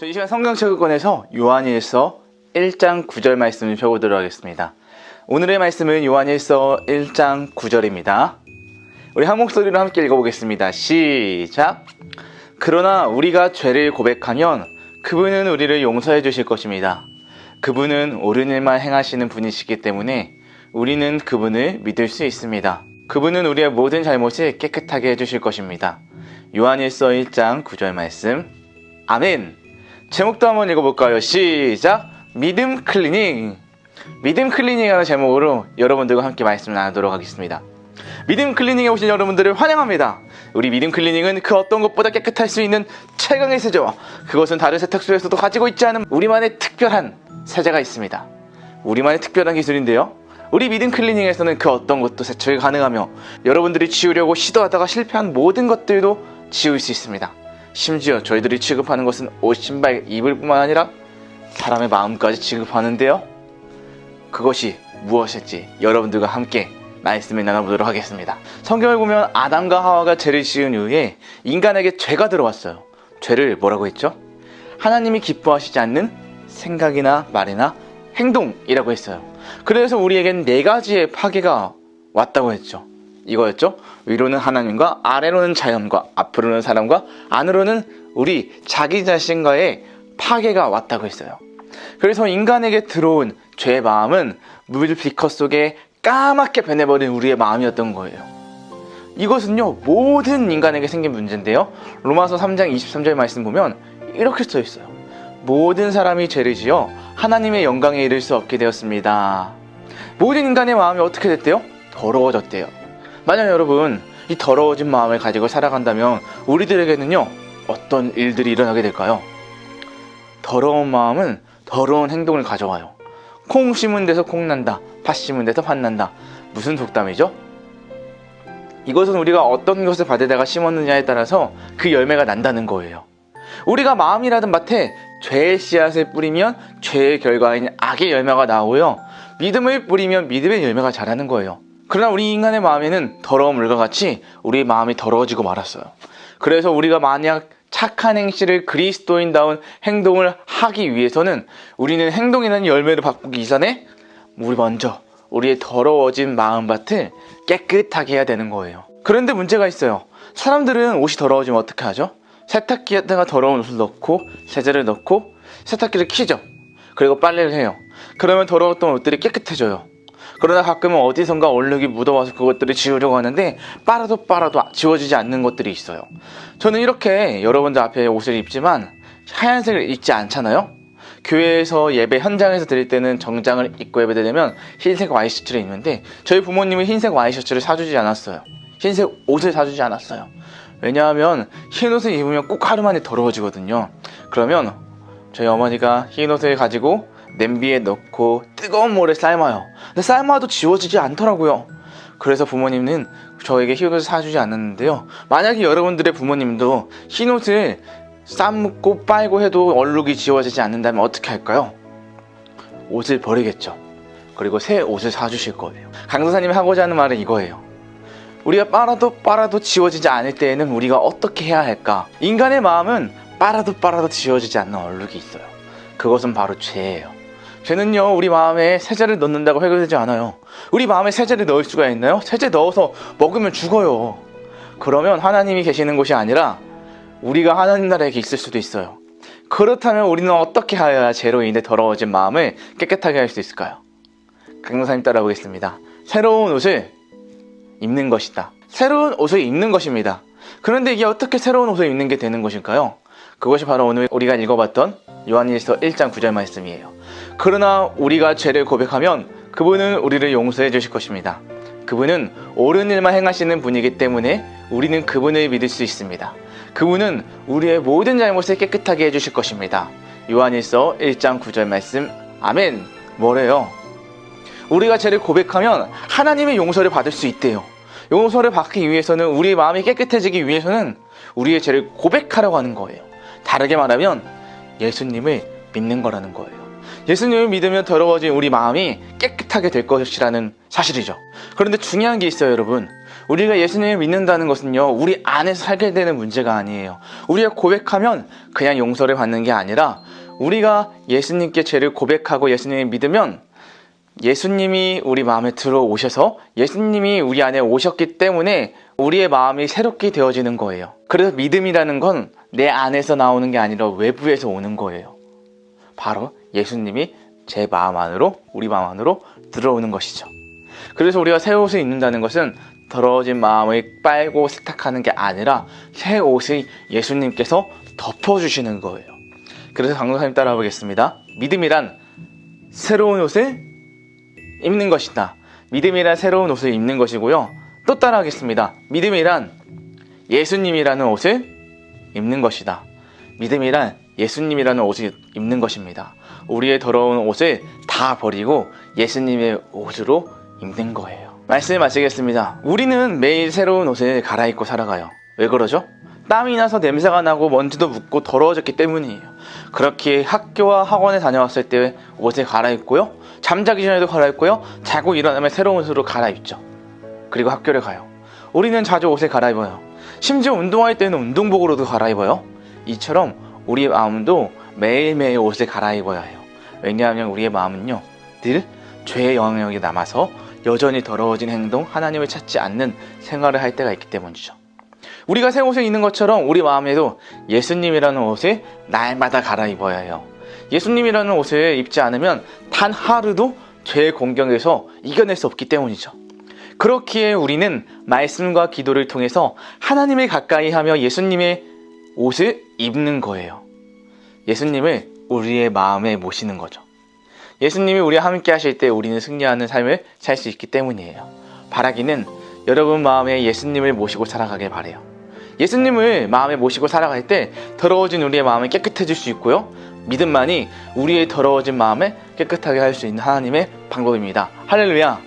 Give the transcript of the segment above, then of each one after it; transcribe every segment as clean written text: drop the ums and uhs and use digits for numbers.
이 시간 성경책을 꺼내서 요한일서 1장 9절 말씀을 펴보도록 하겠습니다. 오늘의 말씀은 요한일서 1장 9절입니다. 우리 한 목소리로 함께 읽어보겠습니다. 시작! 그러나 우리가 죄를 고백하면 그분은 우리를 용서해 주실 것입니다. 그분은 옳은 일만 행하시는 분이시기 때문에 우리는 그분을 믿을 수 있습니다. 그분은 우리의 모든 잘못을 깨끗하게 해주실 것입니다. 요한일서 1장 9절 말씀. 아멘! 제목도 한번 읽어볼까요? 시작! 믿음 클리닝! 믿음 클리닝이라는 제목으로 여러분들과 함께 말씀을 나누도록 하겠습니다. 믿음 클리닝에 오신 여러분들을 환영합니다. 우리 믿음 클리닝은 그 어떤 것보다 깨끗할 수 있는 최강의 세제와 그것은 다른 세탁소에서도 가지고 있지 않은 우리만의 특별한 세제가 있습니다. 우리만의 특별한 기술인데요. 우리 믿음 클리닝에서는 그 어떤 것도 세척이 가능하며 여러분들이 지우려고 시도하다가 실패한 모든 것들도 지울 수 있습니다. 심지어 저희들이 취급하는 것은 옷, 신발, 이불 뿐만 아니라 사람의 마음까지 취급하는데요. 그것이 무엇일지 여러분들과 함께 말씀을 나눠보도록 하겠습니다. 성경을 보면 아담과 하와가 죄를 지은 이후에 인간에게 죄가 들어왔어요. 죄를 뭐라고 했죠? 하나님이 기뻐하시지 않는 생각이나 말이나 행동이라고 했어요. 그래서 우리에겐 4가지의 파괴가 왔다고 했죠. 이거였죠. 위로는 하나님과, 아래로는 자연과, 앞으로는 사람과, 안으로는 우리 자기 자신과의 파괴가 왔다고 했어요. 그래서 인간에게 들어온 죄의 마음은 물비커 속에 까맣게 변해버린 우리의 마음이었던 거예요. 이것은요, 모든 인간에게 생긴 문제인데요. 로마서 3장 23절 말씀 보면 이렇게 써 있어요. 모든 사람이 죄를 지어 하나님의 영광에 이를 수 없게 되었습니다. 모든 인간의 마음이 어떻게 됐대요? 더러워졌대요. 만약 여러분 이 더러워진 마음을 가지고 살아간다면 우리들에게는요, 어떤 일들이 일어나게 될까요? 더러운 마음은 더러운 행동을 가져와요. 콩 심은 데서 콩 난다, 팥 심은 데서 팥 난다. 무슨 속담이죠? 이것은 우리가 어떤 것을 밭에다가 심었느냐에 따라서 그 열매가 난다는 거예요. 우리가 마음이라든 밭에 죄의 씨앗을 뿌리면 죄의 결과인 악의 열매가 나오고요, 믿음을 뿌리면 믿음의 열매가 자라는 거예요. 그러나 우리 인간의 마음에는 더러운 물과 같이 우리의 마음이 더러워지고 말았어요. 그래서 우리가 만약 착한 행실을 그리스도인다운 행동을 하기 위해서는 우리는 행동이라는 열매를 바꾸기 이전에 우리 먼저 우리의 더러워진 마음밭을 깨끗하게 해야 되는 거예요. 그런데 문제가 있어요. 사람들은 옷이 더러워지면 어떻게 하죠? 세탁기에다가 더러운 옷을 넣고 세제를 넣고 세탁기를 켜죠. 그리고 빨래를 해요. 그러면 더러웠던 옷들이 깨끗해져요. 그러나 가끔은 어디선가 얼룩이 묻어와서 그것들을 지우려고 하는데 빨아도 지워지지 않는 것들이 있어요. 저는 이렇게 여러분들 앞에 옷을 입지만 하얀색을 입지 않잖아요. 교회에서 예배 현장에서 드릴 때는 정장을 입고 예배드리면 흰색 와이셔츠를 입는데 저희 부모님은 흰색 와이셔츠를 사주지 않았어요. 흰색 옷을 사주지 않았어요. 왜냐하면 흰 옷을 입으면 꼭 하루 만에 더러워지거든요. 그러면 저희 어머니가 흰 옷을 가지고 냄비에 넣고 뜨거운 물에 삶아요. 근데 삶아도 지워지지 않더라고요. 그래서 부모님은 저에게 흰옷을 사주지 않았는데요. 만약에 여러분들의 부모님도 흰옷을 삶고 빨고 해도 얼룩이 지워지지 않는다면 어떻게 할까요? 옷을 버리겠죠. 그리고 새 옷을 사주실 거예요. 강도사님이 하고자 하는 말은 이거예요. 우리가 빨아도 지워지지 않을 때에는 우리가 어떻게 해야 할까? 인간의 마음은 빨아도 지워지지 않는 얼룩이 있어요. 그것은 바로 죄예요. 죄는요, 우리 마음에 세제를 넣는다고 해결되지 않아요. 우리 마음에 세제를 넣을 수가 있나요? 세제 넣어서 먹으면 죽어요. 그러면 하나님이 계시는 곳이 아니라 우리가 하나님 나라에 있을 수도 있어요. 그렇다면 우리는 어떻게 하여야 죄로 인해 더러워진 마음을 깨끗하게 할 수 있을까요? 강동사님 따라오겠습니다. 새로운 옷을 입는 것이다. 새로운 옷을 입는 것입니다. 그런데 이게 어떻게 새로운 옷을 입는 게 되는 것일까요? 그것이 바로 오늘 우리가 읽어봤던 요한일서 1장 9절 말씀이에요. 그러나 우리가 죄를 고백하면 그분은 우리를 용서해 주실 것입니다. 그분은 옳은 일만 행하시는 분이기 때문에 우리는 그분을 믿을 수 있습니다. 그분은 우리의 모든 잘못을 깨끗하게 해주실 것입니다. 요한일서 1장 9절 말씀. 아멘. 뭐래요? 우리가 죄를 고백하면 하나님의 용서를 받을 수 있대요. 용서를 받기 위해서는 우리의 마음이 깨끗해지기 위해서는 우리의 죄를 고백하려고 하는 거예요. 다르게 말하면 예수님을 믿는 거라는 거예요. 예수님을 믿으면 더러워진 우리 마음이 깨끗하게 될 것이라는 사실이죠. 그런데 중요한 게 있어요, 여러분. 우리가 예수님을 믿는다는 것은요, 우리 안에서 살게 되는 문제가 아니에요. 우리가 고백하면 그냥 용서를 받는 게 아니라 우리가 예수님께 죄를 고백하고 예수님을 믿으면 예수님이 우리 마음에 들어오셔서 예수님이 우리 안에 오셨기 때문에 우리의 마음이 새롭게 되어지는 거예요. 그래서 믿음이라는 건 내 안에서 나오는 게 아니라 외부에서 오는 거예요. 바로 예수님이 제 마음 안으로, 우리 마음 안으로 들어오는 것이죠. 그래서 우리가 새 옷을 입는다는 것은 더러워진 마음을 빨고 세탁하는 게 아니라 새 옷을 예수님께서 덮어주시는 거예요. 그래서 강도사님 따라 보겠습니다. 믿음이란 새로운 옷을 입는 것이다. 믿음이란 새로운 옷을 입는 것이고요. 또 따라 하겠습니다. 믿음이란 예수님이라는 옷을 입는 것이다. 믿음이란 예수님이라는 옷을 입는 것입니다. 우리의 더러운 옷을 다 버리고 예수님의 옷으로 입는 거예요. 말씀을 마치겠습니다. 우리는 매일 새로운 옷을 갈아입고 살아가요. 왜 그러죠? 땀이 나서 냄새가 나고 먼지도 묻고 더러워졌기 때문이에요. 그렇게 학교와 학원에 다녀왔을 때 옷을 갈아입고요. 잠자기 전에도 갈아입고요. 자고 일어나면 새로운 옷으로 갈아입죠. 그리고 학교를 가요. 우리는 자주 옷을 갈아입어요. 심지어 운동할 때는 운동복으로도 갈아입어요. 이처럼 우리의 마음도 매일매일 옷을 갈아입어야 해요. 왜냐하면 우리의 마음은요, 늘 죄의 영향력이 남아서 여전히 더러워진 행동, 하나님을 찾지 않는 생활을 할 때가 있기 때문이죠. 우리가 새 옷을 입는 것처럼 우리 마음에도 예수님이라는 옷을 날마다 갈아입어야 해요. 예수님이라는 옷을 입지 않으면 단 하루도 죄의 공경에서 이겨낼 수 없기 때문이죠. 그렇기에 우리는 말씀과 기도를 통해서 하나님을 가까이 하며 예수님의 옷을 입는 거예요. 예수님을 우리의 마음에 모시는 거죠. 예수님이 우리와 함께 하실 때 우리는 승리하는 삶을 살 수 있기 때문이에요. 바라기는 여러분 마음에 예수님을 모시고 살아가길 바래요. 예수님을 마음에 모시고 살아갈 때 더러워진 우리의 마음이 깨끗해질 수 있고요. 믿음만이 우리의 더러워진 마음을 깨끗하게 할 수 있는 하나님의 방법입니다. 할렐루야.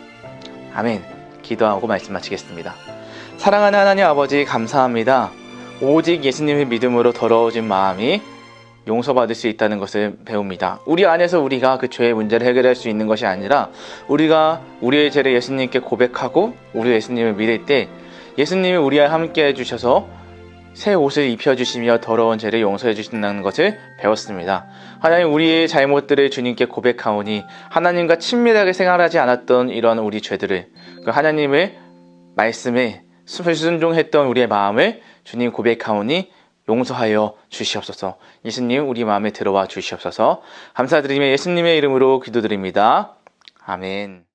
아멘. 기도하고 말씀 마치겠습니다. 사랑하는 하나님 아버지, 감사합니다. 오직 예수님의 믿음으로 더러워진 마음이 용서받을 수 있다는 것을 배웁니다. 우리 안에서 우리가 그 죄의 문제를 해결할 수 있는 것이 아니라 우리가 우리의 죄를 예수님께 고백하고 우리 예수님을 믿을 때 예수님이 우리와 함께 해주셔서 새 옷을 입혀주시며 더러운 죄를 용서해 주신다는 것을 배웠습니다. 하나님, 우리의 잘못들을 주님께 고백하오니 하나님과 친밀하게 생활하지 않았던 이런 우리 죄들을, 그 하나님의 말씀에 순종했던 우리의 마음을 주님 고백하오니 용서하여 주시옵소서. 예수님, 우리 마음에 들어와 주시옵소서. 감사드리며 예수님의 이름으로 기도드립니다. 아멘.